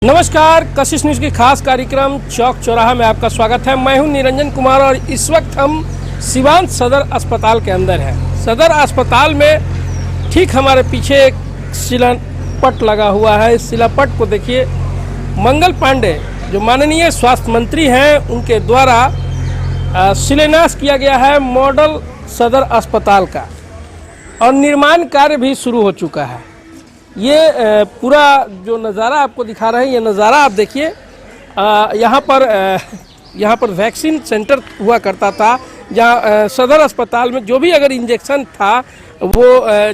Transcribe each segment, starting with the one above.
नमस्कार, कशिश न्यूज़ की खास कार्यक्रम चौक चौराहा में आपका स्वागत है। मैं हूं निरंजन कुमार और इस वक्त हम सिवान सदर अस्पताल के अंदर हैं। सदर अस्पताल में ठीक हमारे पीछे एक शिलापट लगा हुआ है। इस शिलापट को देखिए, मंगल पांडे जो माननीय स्वास्थ्य मंत्री हैं उनके द्वारा शिलान्यास किया गया है मॉडल सदर अस्पताल का और निर्माण कार्य भी शुरू हो चुका है। ये पूरा जो नज़ारा आपको दिखा रहे हैं, ये नज़ारा आप देखिए। यहाँ पर वैक्सीन सेंटर हुआ करता था, जहाँ सदर अस्पताल में जो भी अगर इंजेक्शन था वो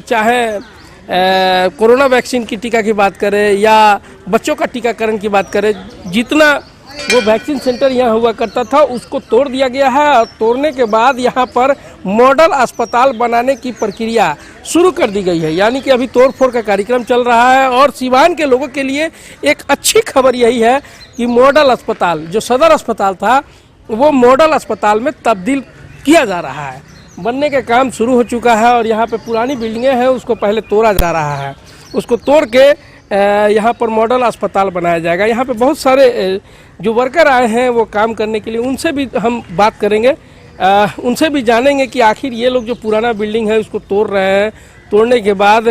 चाहे कोरोना वैक्सीन की टीका की बात करें या बच्चों का टीकाकरण की बात करें, जितना वो वैक्सीन सेंटर यहाँ हुआ करता था उसको तोड़ दिया गया है। और तोड़ने के बाद यहाँ पर मॉडल अस्पताल बनाने की प्रक्रिया शुरू कर दी गई है, यानी कि अभी तोड़फोड़ का कार्यक्रम चल रहा है। और सिवान के लोगों के लिए एक अच्छी खबर यही है कि मॉडल अस्पताल जो सदर अस्पताल था वो मॉडल अस्पताल में तब्दील किया जा रहा है। बनने का काम शुरू हो चुका है और यहाँ पे पुरानी बिल्डिंगें हैं उसको पहले तोड़ा जा रहा है, उसको तोड़ के यहाँ पर मॉडल अस्पताल बनाया जाएगा। यहाँ पे बहुत सारे जो वर्कर आए हैं वो काम करने के लिए, उनसे भी हम बात करेंगे, उनसे भी जानेंगे कि आखिर ये लोग जो पुराना बिल्डिंग है उसको तोड़ रहे हैं। तोड़ने के बाद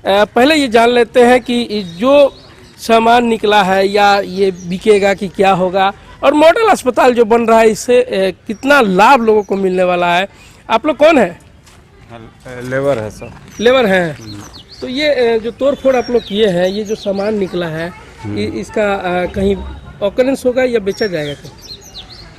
पहले ये जान लेते हैं कि जो सामान निकला है या ये बिकेगा कि क्या होगा, और मॉडल अस्पताल जो बन रहा है इससे कितना लाभ लोगों को मिलने वाला है। आप लोग कौन है? लेबर है सर। लेबर हैं। तो ये जो तोड़फोड़ आप लोग किए हैं, ये जो सामान निकला है इसका कहीं ऑकरेंस होगा या बेचा जाएगा कहीं?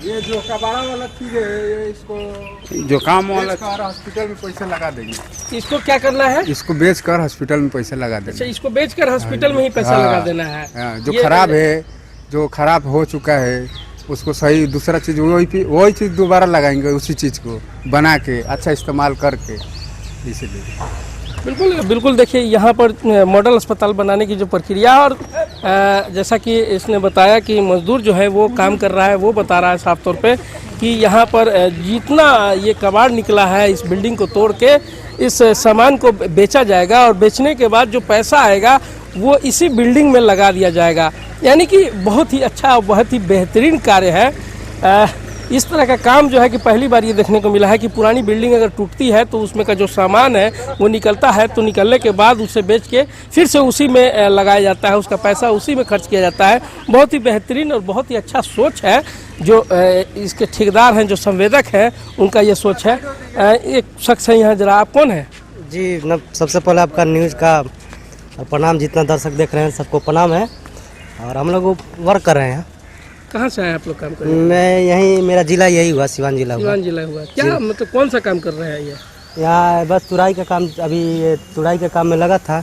ये जो कबाड़ा वाला चीज है, ये इसको जो काम वाला हॉस्पिटल में पैसा लगा देंगे। इसको क्या करना है? इसको बेचकर हॉस्पिटल में पैसा लगा देंगे। अच्छा, इसको बेचकर हॉस्पिटल में ही पैसा लगा देना है। जो खराब है, जो खराब हो चुका है उसको सही दूसरा चीज वही चीज दोबारा लगाएंगे, उसी चीज को बना के अच्छा इस्तेमाल करके। इसीलिए बिल्कुल देखिए, यहाँ पर मॉडल अस्पताल बनाने की जो प्रक्रिया है, और जैसा कि इसने बताया कि मजदूर जो है वो काम कर रहा है, वो बता रहा है साफ तौर पे कि यहाँ पर जितना ये कबाड़ निकला है इस बिल्डिंग को तोड़ के इस सामान को बेचा जाएगा और बेचने के बाद जो पैसा आएगा वो इसी बिल्डिंग में लगा दिया जाएगा। यानी कि बहुत ही अच्छा और बहुत ही बेहतरीन कार्य है। इस तरह का काम जो है कि पहली बार ये देखने को मिला है कि पुरानी बिल्डिंग अगर टूटती है तो उसमें का जो सामान है वो निकलता है, तो निकलने के बाद उसे बेच के फिर से उसी में लगाया जाता है, उसका पैसा उसी में खर्च किया जाता है। बहुत ही बेहतरीन और बहुत ही अच्छा सोच है जो इसके ठेकेदार हैं, जो संवेदक हैं, उनका ये सोच है। एक शख्स है यहाँ, जरा आप कौन है? जी, सबसे पहले आपका न्यूज़ का प्रणाम, जितना दर्शक देख रहे हैं सबको प्रणाम है। और हम लोग वर्क कर रहे हैं। कहाँ से आए आप लोग काम करने? मैं यहीं, मेरा जिला यही हुआ, सिवान जिला हुआ। सिवान जिला हुआ। क्या मतलब कौन सा काम कर रहे हैं ये? यहाँ बस तुराई का काम, अभी ये तुराई के काम में लगा था।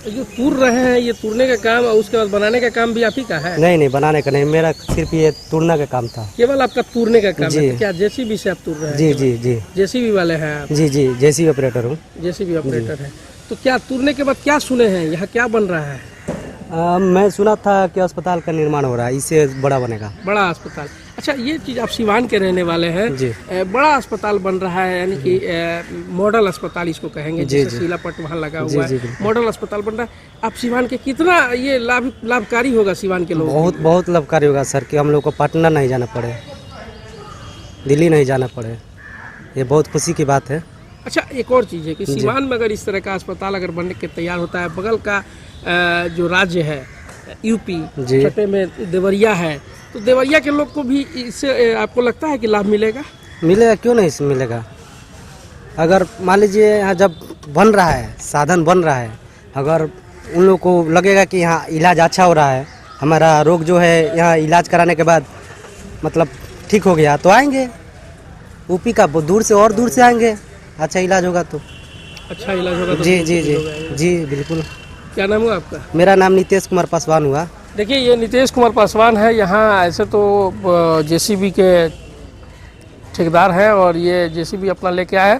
जो तूर रहे हैं, ये तूरने का काम और उसके बाद बनाने का काम भी आप ही का है? नहीं, बनाने का नहीं, मेरा सिर्फ ये तोड़ने का काम था। केवल आपका तूरने का काम है? क्या जेसीबी से आप तूर रहे हैं? जी। जेसीबी वाले हैं आप? जी, जेसीबी ऑपरेटर हूँ। जेसीबी ऑपरेटर है। तो क्या तूरने के बाद क्या सुने हैं, यहाँ क्या बन रहा है? मैं सुना था कि अस्पताल का निर्माण हो रहा है, इससे बड़ा बनेगा। बड़ा अस्पताल? अच्छा, ये चीज़ आप सिवान के रहने वाले हैं जी। बड़ा अस्पताल बन रहा है, यानी कि मॉडल अस्पताल इसको कहेंगे, जैसे शिलापट वहाँ लगा हुआ है, मॉडल अस्पताल बन रहा है। आप सिवान के कितना ये लाभकारी होगा सिवान के लोगों? बहुत लाभकारी होगा सर, कि हम लोग को पटना नहीं जाना पड़े, दिल्ली नहीं जाना पड़े, ये बहुत खुशी की बात है। अच्छा, एक और चीज़ है कि सिवान में अगर इस तरह का अस्पताल अगर बनने के तैयार होता है, बगल का जो राज्य है यूपी, छठे में देवरिया है, तो देवरिया के लोग को भी इससे आपको लगता है कि लाभ मिलेगा? मिलेगा, क्यों नहीं मिलेगा। अगर मान लीजिए यहाँ जब बन रहा है, साधन बन रहा है, अगर उन लोग को लगेगा कि यहाँ इलाज अच्छा हो रहा है, हमारा रोग जो है यहाँ इलाज कराने के बाद मतलब ठीक हो गया, तो आएंगे। यूपी का दूर से और दूर से आएंगे, अच्छा इलाज होगा तो। अच्छा इलाज होगा तो? जी बिल्कुल। क्या नाम हुआ आपका? मेरा नाम नितेश कुमार पासवान हुआ। देखिए, ये नितेश कुमार पासवान है। यहाँ ऐसे तो जेसीबी के ठेकेदार हैं और ये जेसीबी अपना लेके आए।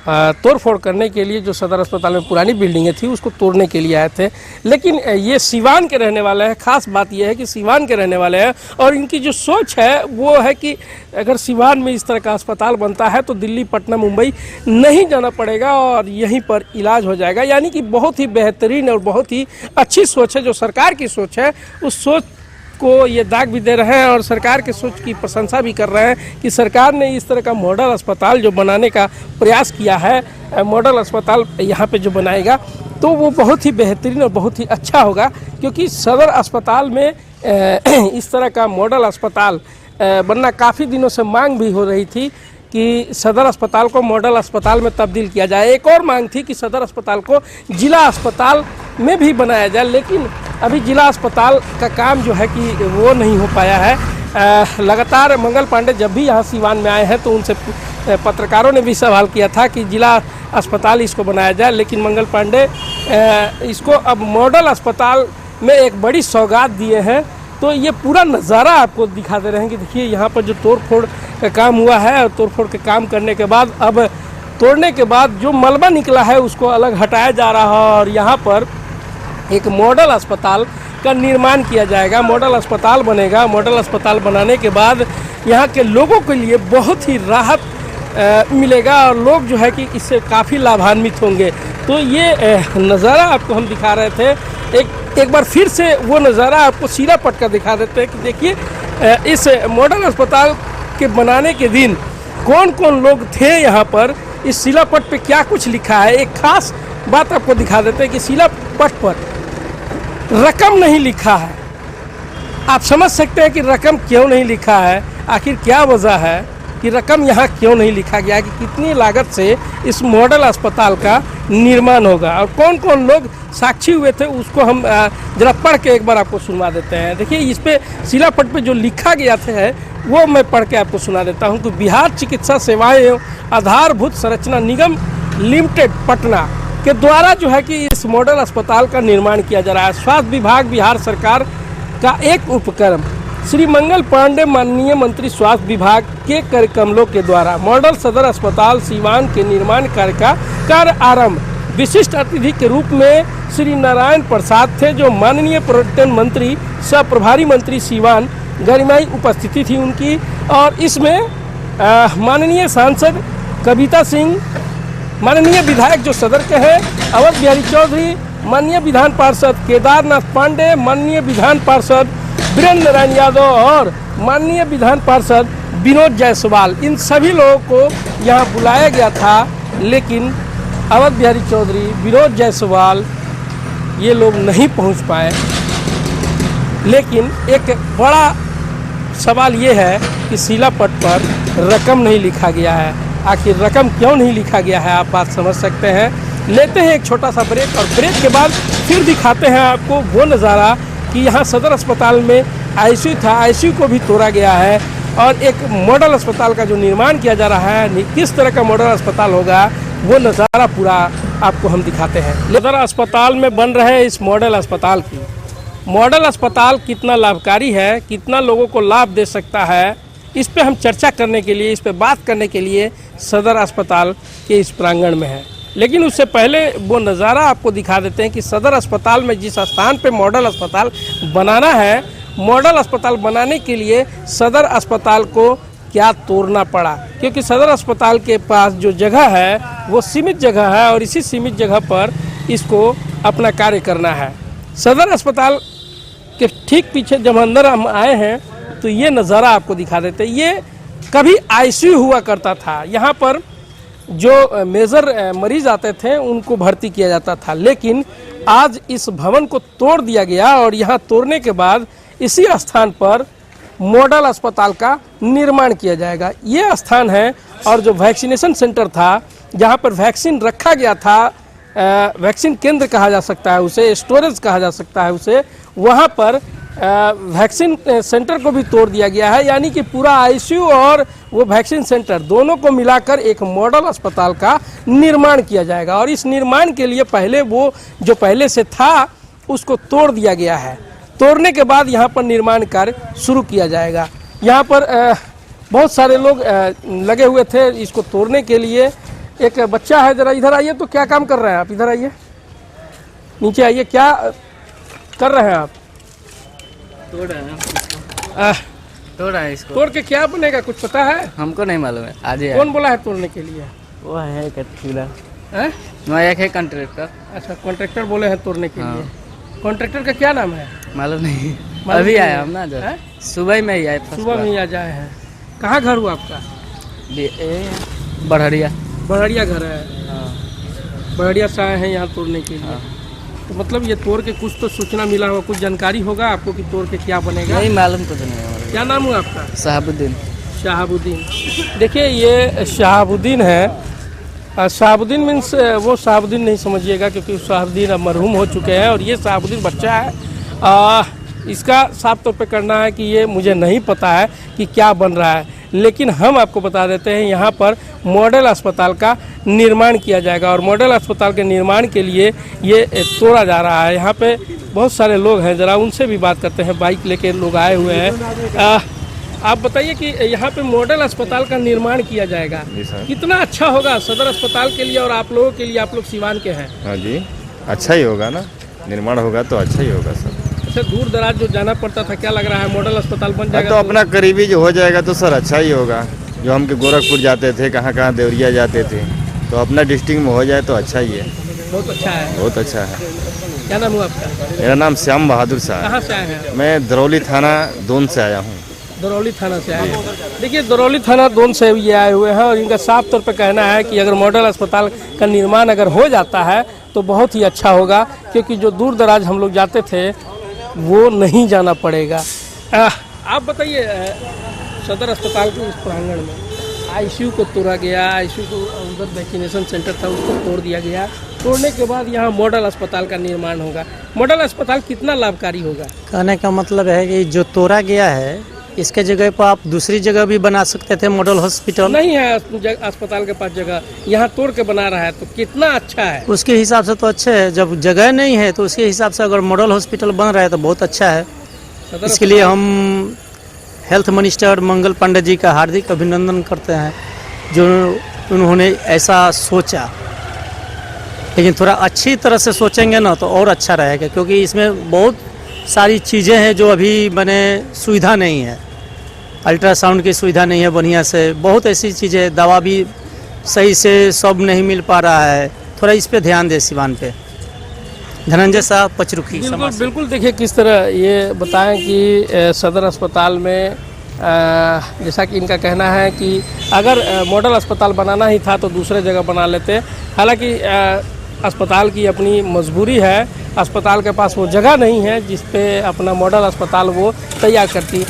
तोड़फोड़ करने के लिए, जो सदर अस्पताल में पुरानी बिल्डिंगें थी उसको तोड़ने के लिए आए थे। लेकिन ये सीवान के रहने वाले हैं। खास बात यह है कि सीवान के रहने वाले हैं और इनकी जो सोच है वो है कि अगर सीवान में इस तरह का अस्पताल बनता है तो दिल्ली, पटना, मुंबई नहीं जाना पड़ेगा और यहीं पर इलाज हो जाएगा। यानी कि बहुत ही बेहतरीन और बहुत ही अच्छी सोच है, जो सरकार की सोच है उस सोच को ये दाग भी दे रहे हैं और सरकार के सोच की प्रशंसा भी कर रहे हैं कि सरकार ने इस तरह का मॉडल अस्पताल जो बनाने का प्रयास किया है, मॉडल अस्पताल यहाँ पे जो बनाएगा तो वो बहुत ही बेहतरीन और बहुत ही अच्छा होगा। क्योंकि सदर अस्पताल में इस तरह का मॉडल अस्पताल बनना काफ़ी दिनों से मांग भी हो रही थी कि सदर अस्पताल को मॉडल अस्पताल में तब्दील किया जाए। एक और मांग थी कि सदर अस्पताल को जिला अस्पताल में भी बनाया जाए, लेकिन अभी जिला अस्पताल का काम जो है कि वो नहीं हो पाया है। लगातार मंगल पांडे जब भी यहाँ सीवान में आए हैं तो उनसे पत्रकारों ने भी सवाल किया था कि जिला अस्पताल इसको बनाया जाए, लेकिन मंगल पांडे इसको अब मॉडल अस्पताल में एक बड़ी सौगात दिए हैं। तो ये पूरा नज़ारा आपको दिखा दे रहे हैं कि देखिए यहाँ पर जो तोड़फोड़ का काम हुआ है और तोड़फोड़ के काम करने के बाद अब तोड़ने के बाद जो मलबा निकला है उसको अलग हटाया जा रहा है और यहाँ पर एक मॉडल अस्पताल का निर्माण किया जाएगा। मॉडल अस्पताल बनेगा। मॉडल अस्पताल बनाने के बाद यहाँ के लोगों के लिए बहुत ही राहत मिलेगा और लोग जो है कि इससे काफ़ी लाभान्वित होंगे। तो ये नज़ारा आपको हम दिखा रहे थे। एक बार फिर से वो नज़ारा आपको सीरापट का दिखा देते हैं कि देखिए इस मॉडल अस्पताल के बनाने के दिन कौन कौन लोग थे यहाँ पर, इस शिलापट पे क्या कुछ लिखा है। एक खास बात आपको दिखा देते हैं कि शिलापट पर रकम नहीं लिखा है। आप समझ सकते हैं कि रकम क्यों नहीं लिखा है, आखिर क्या वजह है कि रकम यहाँ क्यों नहीं लिखा गया, कि कितनी लागत से इस मॉडल अस्पताल का निर्माण होगा और कौन कौन लोग साक्षी हुए थे उसको हम जरा पढ़ के एक बार आपको सुनवा देते हैं। देखिए इस पे शिलापट पे जो लिखा गया है वो मैं पढ़ के आपको सुना देता हूँ कि बिहार चिकित्सा सेवाएं एवं आधारभूत संरचना निगम लिमिटेड पटना के द्वारा जो है कि इस मॉडल अस्पताल का निर्माण किया जा रहा है। स्वास्थ्य विभाग बिहार सरकार का एक उपक्रम श्री मंगल पांडे माननीय मंत्री स्वास्थ्य विभाग के कार्यक्रमों के द्वारा मॉडल सदर अस्पताल सीवान के निर्माण कार्य का कार्य आरंभ। विशिष्ट अतिथि के रूप में श्री नारायण प्रसाद थे, जो माननीय पर्यटन मंत्री सह प्रभारी मंत्री सीवान गरिमाई उपस्थिति थी उनकी। और इसमें माननीय सांसद कविता सिंह, माननीय विधायक जो सदर के हैं अवध बिहारी चौधरी, माननीय विधान पार्षद केदारनाथ पांडे, माननीय विधान पार्षद वीरेंद्र नारायण यादव और माननीय विधान पार्षद विनोद जायसवाल, इन सभी लोगों को यहाँ बुलाया गया था। लेकिन अवध बिहारी चौधरी, विनोद जायसवाल ये लोग नहीं पहुँच पाए। लेकिन एक बड़ा सवाल ये है कि शिलापट पर रकम नहीं लिखा गया है। आखिर रकम क्यों नहीं लिखा गया है, आप बात समझ सकते हैं। लेते हैं एक छोटा सा ब्रेक और ब्रेक के बाद फिर दिखाते हैं आपको वो नज़ारा कि यहाँ सदर अस्पताल में आईसीयू था, आईसीयू को भी तोड़ा गया है और एक मॉडल अस्पताल का जो निर्माण किया जा रहा है, किस तरह का मॉडल अस्पताल होगा वो नज़ारा पूरा आपको हम दिखाते हैं। सदर अस्पताल में बन रहे इस मॉडल अस्पताल की, मॉडल अस्पताल कितना लाभकारी है, कितना लोगों को लाभ दे सकता है, इस पे हम चर्चा करने के लिए, इस पे बात करने के लिए सदर अस्पताल के इस प्रांगण में है। लेकिन उससे पहले वो नज़ारा आपको दिखा देते हैं कि सदर अस्पताल में जिस स्थान पे मॉडल अस्पताल बनाना है, मॉडल अस्पताल बनाने के लिए सदर अस्पताल को क्या तोड़ना पड़ा। क्योंकि सदर अस्पताल के पास जो जगह है वो सीमित जगह है और इसी सीमित जगह पर इसको अपना कार्य करना है। सदर अस्पताल के ठीक पीछे जब अंदर हम आए हैं तो ये नज़ारा आपको दिखा देते हैं। ये कभी आईसीयू हुआ करता था, यहाँ पर जो मेजर मरीज आते थे उनको भर्ती किया जाता था। लेकिन आज इस भवन को तोड़ दिया गया और यहाँ तोड़ने के बाद इसी स्थान पर मॉडल अस्पताल का निर्माण किया जाएगा। ये स्थान है और जो वैक्सीनेशन सेंटर था जहाँ पर वैक्सीन रखा गया था, वैक्सीन केंद्र कहा जा सकता है उसे, स्टोरेज कहा जा सकता है उसे, वहाँ पर वैक्सीन सेंटर को भी तोड़ दिया गया है। यानी कि पूरा आईसीयू और वो वैक्सीन सेंटर दोनों को मिलाकर एक मॉडल अस्पताल का निर्माण किया जाएगा। और इस निर्माण के लिए पहले वो जो पहले से था उसको तोड़ दिया गया है। तोड़ने के बाद यहाँ पर निर्माण कार्य शुरू किया जाएगा। यहाँ पर बहुत सारे लोग लगे हुए थे इसको तोड़ने के लिए। एक बच्चा है, जरा इधर आइए। तो क्या काम कर रहे हैं आप? इधर आइए, नीचे आइए। क्या कर रहे हैं आप? तोड़ रहे हैं, आह, तोड़ रहे हैं इसको। तोड़ के क्या बनेगा, कुछ पता है? हमको नहीं मालूम है, आज ही कौन बोला है तोड़ने के लिए? वो है कटकीला, हैं? एक है कॉन्ट्रैक्टर, अच्छा, कॉन्ट्रैक्टर बोले हैं तोड़ने के लिए। कॉन्ट्रैक्टर का क्या नाम है? मालूम नहीं। मालूम अभी नहीं आया है। हम ना, जो हैं? सुबह में ही आए, फर्स्ट सुबह में ही आ जाए हैं। कहाँ घर हुआ आपका? बढ़िया। बड़हरिया घर है। बड़हरिया से आए हैं यहाँ तोड़ने के लिए। तो मतलब ये तोड़ के कुछ तो सूचना मिला होगा, कुछ जानकारी होगा आपको कि तोड़ के क्या बनेगा? नहीं मालूम कुछ नहीं है। क्या नाम हुआ आपका? साहबुद्दीन। शहाबुद्दीन। देखिए ये शहाबुद्दीन है। शहाबुद्दीन मीन्स वो शहाबुद्दीन नहीं समझिएगा, क्योंकि शहाबुद्दीन अब मरहूम हो चुके हैं, और ये शहाबुद्दीन बच्चा है। इसका साफ तौर पे करना है कि ये मुझे नहीं पता है कि क्या बन रहा है, लेकिन हम आपको बता देते हैं यहाँ पर मॉडल अस्पताल का निर्माण किया जाएगा, और मॉडल अस्पताल के निर्माण के लिए ये तोड़ा जा रहा है। यहाँ पे बहुत सारे लोग हैं, ज़रा उनसे भी बात करते हैं। बाइक लेके लोग आए हुए हैं। आप बताइए कि यहाँ पे मॉडल अस्पताल का निर्माण किया जाएगा, कितना अच्छा होगा सदर अस्पताल के लिए और आप लोगों के लिए। आप लोग सिवान के हैं। हाँ जी, अच्छा ही होगा ना, निर्माण होगा तो अच्छा ही होगा सर। अच्छा, दूर दराज जो जाना पड़ता था, क्या लग रहा है मॉडल अस्पताल बन जाएगा? तो अपना करीबी जो हो जाएगा तो सर अच्छा ही होगा। जो हम के गोरखपुर जाते थे, कहाँ कहाँ देवरिया जाते थे, तो अपना डिस्ट्रिक्ट में हो जाए तो अच्छा ही है। बहुत अच्छा है। बहुत अच्छा है। क्या नाम हुआ आपका? मेरा नाम श्याम बहादुर शाह है। कहाँ से आए हैं? मैं दरौली थाना दोन से आया हूँ। दरौली थाना से आए हैं। देखिए, दरौली थाना दोन से ये आए हुए हैं, और इनका साफ तौर पे कहना है कि अगर मॉडल अस्पताल का निर्माण अगर हो जाता है तो बहुत ही अच्छा होगा, क्योंकि जो दूर दराज हम लोग जाते थे वो नहीं जाना पड़ेगा। आप बताइए, सदर अस्पताल के इस प्रांगण में आईसीयू को तोड़ा गया, आईसीयू को उधर वैक्सीनेशन सेंटर था उसको तोड़ दिया गया। तोड़ने के बाद यहाँ मॉडल अस्पताल का निर्माण होगा। मॉडल अस्पताल कितना लाभकारी होगा? कहने का मतलब है कि जो तोड़ा गया है इसके जगह पर आप दूसरी जगह भी बना सकते थे मॉडल हॉस्पिटल। नहीं है अस्पताल के पास जगह, यहाँ तोड़ के बना रहा है, तो कितना अच्छा है। उसके हिसाब से तो अच्छा है, जब जगह नहीं है तो उसके हिसाब से अगर मॉडल हॉस्पिटल बन रहा है तो बहुत अच्छा है। इसके लिए हम हेल्थ मिनिस्टर मंगल पांडे जी का हार्दिक अभिनंदन करते हैं, जो उन्होंने ऐसा सोचा। लेकिन थोड़ा अच्छी तरह से सोचेंगे ना तो और अच्छा रहेगा, क्योंकि इसमें बहुत सारी चीज़ें हैं जो अभी मैंने सुविधा नहीं है। अल्ट्रासाउंड की सुविधा नहीं है बढ़िया से, बहुत ऐसी चीज़ें, दवा भी सही से सब नहीं मिल पा रहा है। थोड़ा इस पे ध्यान दे सिवान पे। धनंजय साहब, पचरुखी। बिल्कुल बिल्कुल। देखिए किस तरह ये बताएं कि सदर अस्पताल में जैसा कि इनका कहना है कि अगर मॉडल अस्पताल बनाना ही था तो दूसरे जगह बना लेते। हालांकि अस्पताल की अपनी मजबूरी है, अस्पताल के पास वो जगह नहीं है जिस पे अपना मॉडल अस्पताल वो तैयार करती।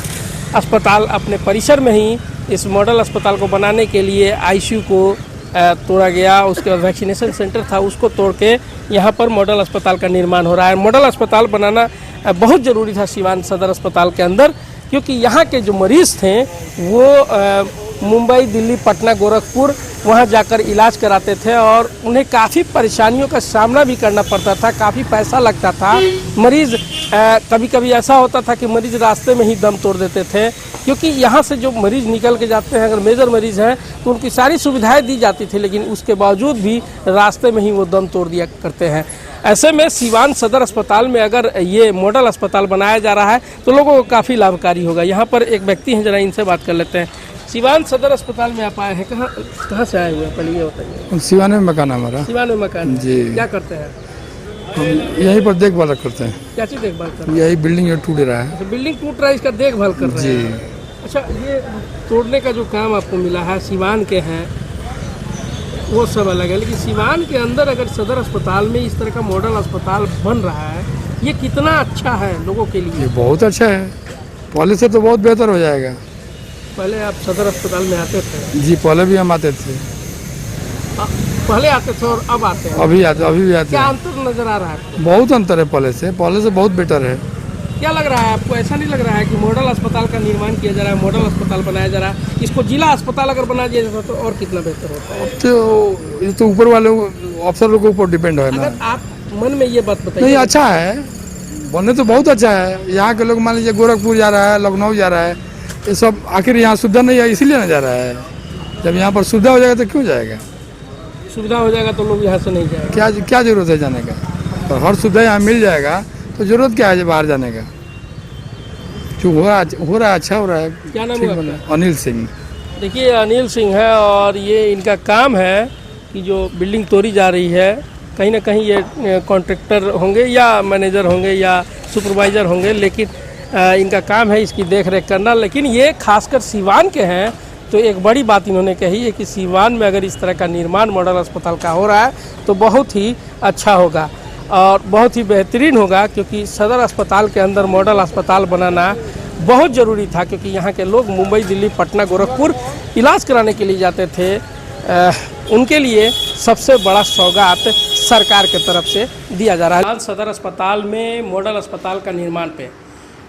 अस्पताल अपने परिसर में ही इस मॉडल अस्पताल को बनाने के लिए आईसीयू को तोड़ा गया, उसके बाद वैक्सीनेशन सेंटर था उसको तोड़ के यहाँ पर मॉडल अस्पताल का निर्माण हो रहा है। मॉडल अस्पताल बनाना बहुत ज़रूरी था सिवान सदर अस्पताल के अंदर, क्योंकि यहाँ के जो मरीज़ थे वो मुंबई, दिल्ली, पटना, गोरखपुर वहाँ जाकर इलाज कराते थे, और उन्हें काफ़ी परेशानियों का सामना भी करना पड़ता था, काफ़ी पैसा लगता था। मरीज़ कभी कभी ऐसा होता था कि मरीज़ रास्ते में ही दम तोड़ देते थे, क्योंकि यहाँ से जो मरीज़ निकल के जाते हैं, अगर मेजर मरीज़ हैं तो उनकी सारी सुविधाएं दी जाती थी, लेकिन उसके बावजूद भी रास्ते में ही वो दम तोड़ दिया करते हैं। ऐसे में सिवान सदर अस्पताल में अगर ये मॉडल अस्पताल बनाया जा रहा है तो लोगों को काफ़ी लाभकारी होगा। यहाँ पर एक व्यक्ति हैं, जरा इनसे बात कर लेते हैं। सिवान सदर अस्पताल में आप आए हैं, कहाँ से आए हुए हैं, पहले ये बताइए। सिवान में मकान हमारा। सिवान में मकान जी। क्या करते हैं? हम यहीं पर देखभाल करते हैं। क्या चीज़ देखभाल कर रहे हैं? यही बिल्डिंग टूट रहा है। तो बिल्डिंग टूट रहा है, इसका देखभाल कर रहे जी। हैं। अच्छा, ये तोड़ने का जो काम आपको मिला है, सिवान के हैं वो सब अलग है, लेकिन सिवान के अंदर अगर सदर अस्पताल में इस तरह का मॉडल अस्पताल बन रहा है, ये कितना अच्छा है लोगों के लिए। ये बहुत अच्छा है, पहले से तो बहुत बेहतर हो जाएगा। पहले आप सदर अस्पताल में आते थे? जी, पहले भी हम आते थे। पहले आते थे और अब आते हैं? अभी भी आते क्या हैं। अंतर नजर आ रहा है? बहुत अंतर है, पहले से बहुत बेटर है। क्या लग रहा है आपको? ऐसा नहीं लग रहा है कि मॉडल अस्पताल का निर्माण किया जा रहा है, मॉडल अस्पताल बनाया जा रहा है, इसको जिला अस्पताल अगर बना दिया जाता तो और कितना बेहतर होता है? तो ये तो ऊपर वाले अफसरों के ऊपर डिपेंड है ना। अगर आप मन में ये बात बताइए। नहीं, अच्छा है, बनने तो बहुत अच्छा है। यहाँ के लोग मान लीजिए गोरखपुर जा रहा है, लखनऊ जा रहा है, ये सब आखिर यहाँ सुविधा नहीं है इसीलिए ना जा रहा है। जब यहाँ पर सुविधा हो जाएगा तो क्यों जाएगा। सुविधा हो जाएगा तो लोग यहाँ से नहीं जाएंगे। क्या क्या जरूरत है जाने का? तो हर सुविधा यहाँ मिल जाएगा तो जरूरत क्या है बाहर जाने का? जो हो रहा है अच्छा हो रहा है। क्या नाम ठीक है बना। आपका? अनिल सिंह। देखिए अनिल सिंह है और ये इनका काम है कि जो बिल्डिंग तोड़ी जा रही है कहीं ना कहीं ये कॉन्ट्रैक्टर होंगे या मैनेजर होंगे या सुपरवाइज़र होंगे, लेकिन इनका काम है इसकी देख रेख करना। लेकिन ये खासकर सीवान के हैं तो एक बड़ी बात इन्होंने कही है कि सीवान में अगर इस तरह का निर्माण मॉडल अस्पताल का हो रहा है तो बहुत ही अच्छा होगा और बहुत ही बेहतरीन होगा, क्योंकि सदर अस्पताल के अंदर मॉडल अस्पताल बनाना बहुत ज़रूरी था, क्योंकि यहाँ के लोग मुंबई, दिल्ली, पटना, गोरखपुर इलाज कराने के लिए जाते थे। उनके लिए सबसे बड़ा सौगात सरकार के तरफ से दिया जा रहा है। सदर अस्पताल में मॉडल अस्पताल का निर्माण पे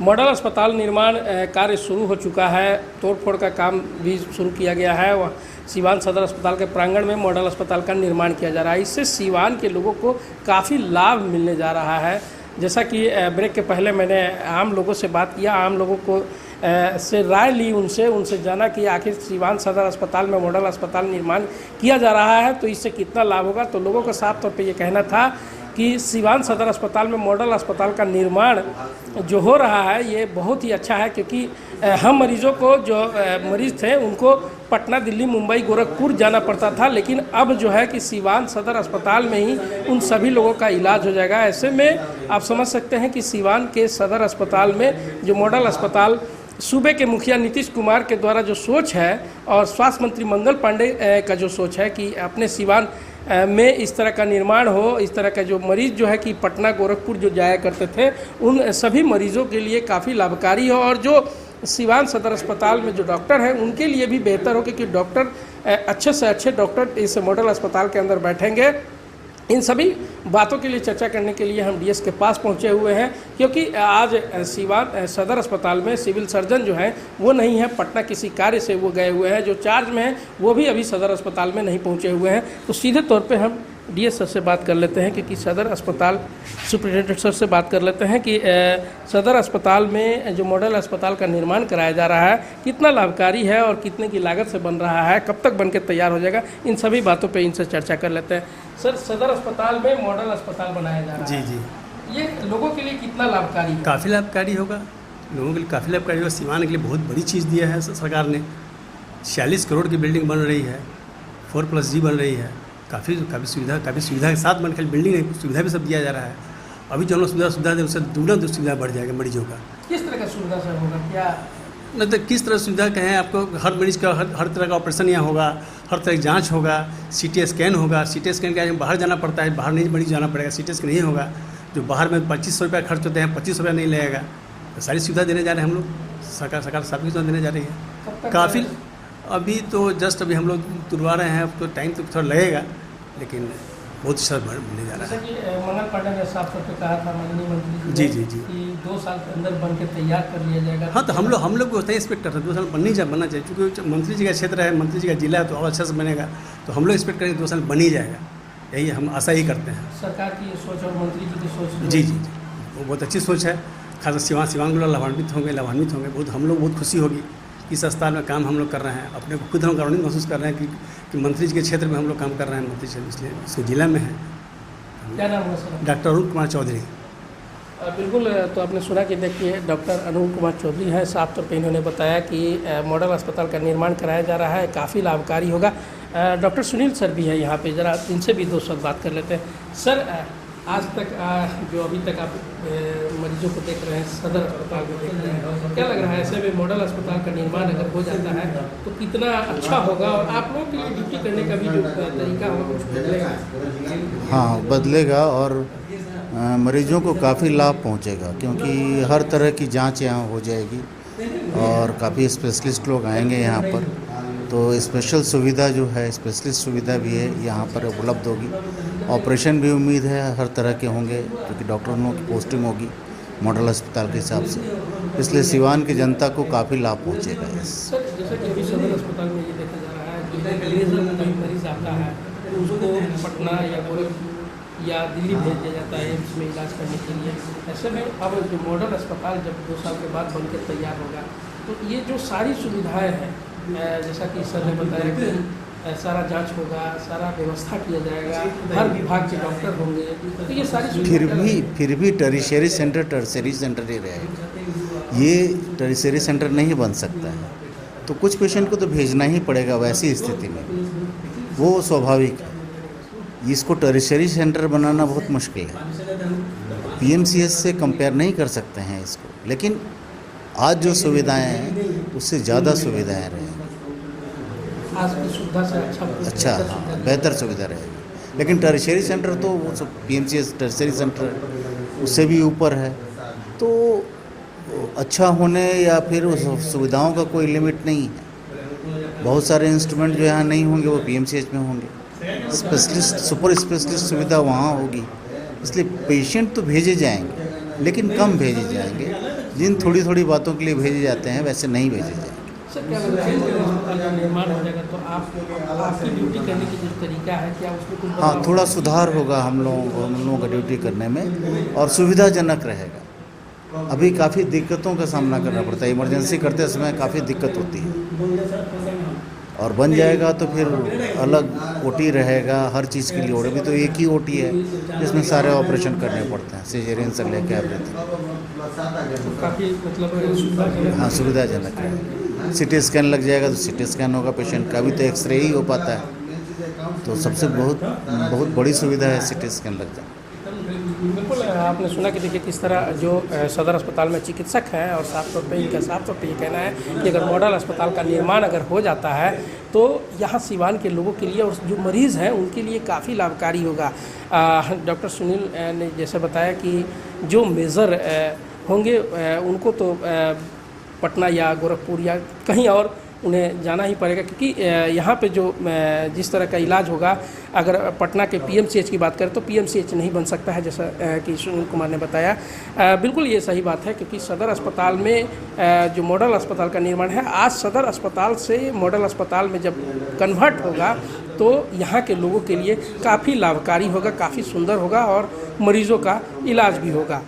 मॉडल अस्पताल निर्माण कार्य शुरू हो चुका है, तोड़फोड़ का काम भी शुरू किया गया है। वह सीवान सदर अस्पताल के प्रांगण में मॉडल अस्पताल का निर्माण किया जा रहा है। इससे सीवान के लोगों को काफ़ी लाभ मिलने जा रहा है। जैसा कि ब्रेक के पहले मैंने आम लोगों से बात किया, आम लोगों को से राय ली, उनसे जाना कि आखिर सीवान सदर अस्पताल में मॉडल अस्पताल निर्माण किया जा रहा है तो इससे कितना लाभ होगा। तो लोगों का साफ तौर पे ये कहना था कि सीवान सदर अस्पताल में मॉडल अस्पताल का निर्माण जो हो रहा है ये बहुत ही अच्छा है, क्योंकि हम मरीजों को जो मरीज़ थे उनको पटना, दिल्ली, मुंबई, गोरखपुर जाना पड़ता था, लेकिन अब जो है कि सीवान सदर अस्पताल में ही उन सभी लोगों का इलाज हो जाएगा। ऐसे में आप समझ सकते हैं कि सीवान के सदर अस्पताल में जो मॉडल अस्पताल सूबे के मुखिया नीतीश कुमार के द्वारा जो सोच है और स्वास्थ्य मंत्री मंगल पांडे का जो सोच है कि अपने सीवान में इस तरह का निर्माण हो, इस तरह का जो मरीज़ जो है कि पटना, गोरखपुर जो जाया करते थे उन सभी मरीज़ों के लिए काफ़ी लाभकारी हो और जो सीवान सदर अस्पताल में जो डॉक्टर हैं उनके लिए भी बेहतर हो, क्योंकि डॉक्टर अच्छे से अच्छे डॉक्टर इस मॉडल अस्पताल के अंदर बैठेंगे। इन सभी बातों के लिए चर्चा करने के लिए हम डीएस के पास पहुंचे हुए हैं, क्योंकि आज सीवान सदर अस्पताल में सिविल सर्जन जो हैं वो नहीं है, पटना किसी कार्य से वो गए हुए हैं। जो चार्ज में हैं वो भी अभी सदर अस्पताल में नहीं पहुंचे हुए हैं। तो सीधे तौर पे हम डीएस सर से बात कर लेते हैं, क्योंकि सदर अस्पताल सुपरिटेंडेंट सर से बात कर लेते हैं कि सदर अस्पताल में जो मॉडल अस्पताल का निर्माण कराया जा रहा है कितना लाभकारी है और कितने की लागत से बन रहा है, कब तक बन के तैयार हो जाएगा, इन सभी बातों पे इनसे चर्चा कर लेते हैं। सर, सदर अस्पताल में मॉडल अस्पताल बनाया जा रहा है, जी ये लोगों के लिए कितना लाभकारी है? काफ़ी लाभकारी होगा, लोगों के लिए काफ़ी लाभकारी होगा। सीवान के लिए बहुत बड़ी चीज़ दिया है सरकार ने। 46 करोड़ की बिल्डिंग बन रही है, 4+G बन रही है, काफ़ी सुविधा के साथ बन, खाली बिल्डिंग नहीं, सुविधा भी सब दिया जा रहा है। अभी जो हम लोग सुविधा दें उससे दुगना सुविधा बढ़ जाएगा मरीजों का। किस तरह का सुविधा सर होगा? क्या मतलब किस तरह सुविधा कहें आपको, हर मरीज का हर तरह का ऑपरेशन यहाँ होगा, हर तरह की जांच होगा, CT स्कैन होगा। CT स्कैन का बाहर जाना पड़ता है, बाहर नहीं मरीज जाना पड़ेगा, CT स्कैन नहीं होगा। जो बाहर में 2500 रुपया खर्च होते हैं, 2500 रुपया नहीं लगेगा। तो सारी सुविधा देने जा रहे हैं हम लोग, सरकार सभी सुविधा देने जा रही है। काफ़ी अभी तो जस्ट अभी हम लोग तुड़वा रहे हैं, अब तो टाइम तो थोड़ा लगेगा, लेकिन बहुत अच्छा मिलने जा रहा है। जैसे कि मंगल पांडे ने साफ तौर पे कहा था माननीय मंत्री जी कि 2 साल के अंदर बन के तैयार कर लिया जाएगा। हाँ, तो हम लोग होता है एक्सपेक्ट करते हैं 2 साल बनना चाहिए, क्योंकि मंत्री जी का क्षेत्र है, मंत्री जी का जिला है, तो और अच्छा से बनेगा। तो हम लोग एक्सपेक्ट करेंगे 2 साल बन ही जाएगा, यही हम आशा ही करते हैं। सरकार की सोच और मंत्री जी की सोच जी, वो बहुत अच्छी सोच है। खासकर सीवान के लोग लाभान्वित होंगे बहुत। हम लोग बहुत खुशी होगी इस अस्पताल में काम हम लोग कर रहे हैं। अपने को खुद हम गौरवान्वित महसूस कर रहे हैं कि मंत्री जी के क्षेत्र में हम लोग काम कर रहे हैं, मंत्री जी इसलिए इसके जिला में है। क्या नाम है सर? डॉक्टर अरुण कुमार चौधरी। बिल्कुल, तो आपने सुना कि देखिए डॉक्टर अरुण कुमार चौधरी हैं। साफ तौर पे इन्होंने बताया कि मॉडल अस्पताल का निर्माण कराया जा रहा है, काफ़ी लाभकारी होगा। डॉक्टर सुनील सर भी हैं यहाँ पे, ज़रा इनसे भी 2 शब्द बात कर लेते हैं। सर, आज तक जो अभी तक आप मरीजों को देख रहे हैं, सदर अस्पताल में देख रहे हैं, क्या लग रहा है ऐसे में मॉडल अस्पताल का निर्माण अगर हो जाता है तो कितना अच्छा होगा और आप लोगों के लिए ड्यूटी करने का भी जो तरीका होगा कुछ बदलेगा? हाँ, बदलेगा और मरीजों को काफ़ी लाभ पहुंचेगा, क्योंकि हर तरह की जांच यहाँ हो जाएगी और काफ़ी स्पेशलिस्ट लोग आएंगे यहाँ पर। तो स्पेशल सुविधा जो है, स्पेशलिस्ट सुविधा भी है यहाँ पर उपलब्ध होगी। ऑपरेशन भी उम्मीद है हर तरह के होंगे, क्योंकि डॉक्टरों की पोस्टिंग होगी मॉडल अस्पताल के हिसाब से, इसलिए सीवान की जनता को काफ़ी लाभ पहुँचेगा। सर, जैसे कि अभी सदर अस्पताल में ये देखा जा रहा है कि लेजर कोई मरीज आता है तो उसको पटना या गोरखपुर या दिल्ली भेज दिया जाता है एम्स में इलाज करने के लिए। ऐसे में अब जो मॉडल अस्पताल जब 2 साल के बाद बनकर तैयार होगा तो ये जो सारी सुविधाएं हैं, जैसा कि सर ने बताया कि सारा जांच होगा, सारा व्यवस्था किया जाएगा, हर विभाग के डॉक्टर होंगे, तो ये सारी फिर भी टर्शियरी सेंटर ही रहेगा। ये टर्शियरी सेंटर नहीं बन सकता है, तो कुछ पेशेंट को तो भेजना ही पड़ेगा वैसी स्थिति में, वो स्वाभाविक है। इसको टर्शियरी सेंटर बनाना बहुत मुश्किल है, पीएमसीएच से कंपेयर नहीं कर सकते हैं इसको, लेकिन आज जो सुविधाएं हैं उससे ज़्यादा सुविधाएं रहेंगी। आज की सुविधा से अच्छा, हाँ, बेहतर सुविधा रहेगी। लेकिन टर्शियरी सेंटर तो वो सब पीएमसीएच टर्शियरी सेंटर है, उससे भी ऊपर है, तो अच्छा होने या फिर उस सुविधाओं का कोई लिमिट नहीं है। बहुत सारे इंस्ट्रूमेंट जो यहाँ नहीं होंगे वो पीएमसीएच में होंगे, स्पेशलिस्ट सुपर स्पेशलिस्ट सुविधा वहाँ होगी, इसलिए पेशेंट तो भेजे जाएंगे लेकिन कम भेजे जाएंगे। जिन थोड़ी थोड़ी बातों के लिए भेजे जाते हैं वैसे नहीं भेजे जाएंगे। सर, क्या लगता है कि अस्पताल का निर्माण हो जाएगा तो आपकी ड्यूटी करने की जो तरीका है, क्या उसमें कुछ हाँ, थोड़ा सुधार होगा हम लोगों का ड्यूटी करने में, और सुविधाजनक रहेगा। अभी काफ़ी दिक्कतों का सामना करना पड़ता है, इमरजेंसी करते समय काफ़ी दिक्कत होती है, और बन जाएगा तो फिर अलग ओटी रहेगा हर चीज़ के लिए। और अभी तो एक ही ओटी है जिसमें सारे ऑपरेशन करने पड़ते हैं, सिजेरियन से लेकर एवरीथिंग। काफ़ी मतलब सुविधाजनक। हाँ, सुविधाजनक है। सिटी स्कैन लग जाएगा तो सिटी स्कैन होगा पेशेंट का, अभी तो एक्सरे ही हो पाता है, तो सबसे बहुत बड़ी सुविधा है सिटी स्कैन लग जाए। बिल्कुल, आपने सुना कि देखिए किस तरह जो सदर अस्पताल में चिकित्सक हैं, और साफ तौर पे इनका साफ तौर पे ये कहना है कि अगर मॉडल अस्पताल का निर्माण अगर हो जाता है तो यहाँ सिवान के लोगों के लिए और जो मरीज़ हैं उनके लिए काफ़ी लाभकारी होगा। डॉक्टर सुनील ने जैसे बताया कि जो मेजर होंगे उनको तो पटना या गोरखपुर या कहीं और उन्हें जाना ही पड़ेगा, क्योंकि यहाँ पे जो जिस तरह का इलाज होगा, अगर पटना के पीएमसीएच की बात करें तो पीएमसीएच नहीं बन सकता है, जैसा कि सुनील कुमार ने बताया। बिल्कुल ये सही बात है, क्योंकि सदर अस्पताल में जो मॉडल अस्पताल का निर्माण है, आज सदर अस्पताल से मॉडल अस्पताल में जब कन्वर्ट होगा तो यहाँ के लोगों के लिए काफ़ी लाभकारी होगा, काफ़ी सुंदर होगा, और मरीज़ों का इलाज भी होगा।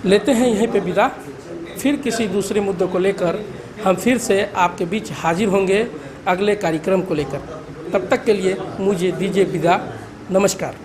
लेते हैं यहीं पे विदा, फिर किसी दूसरे मुद्दों को लेकर हम फिर से आपके बीच हाजिर होंगे अगले कार्यक्रम को लेकर। तब तक के लिए मुझे दीजिए विदा, नमस्कार।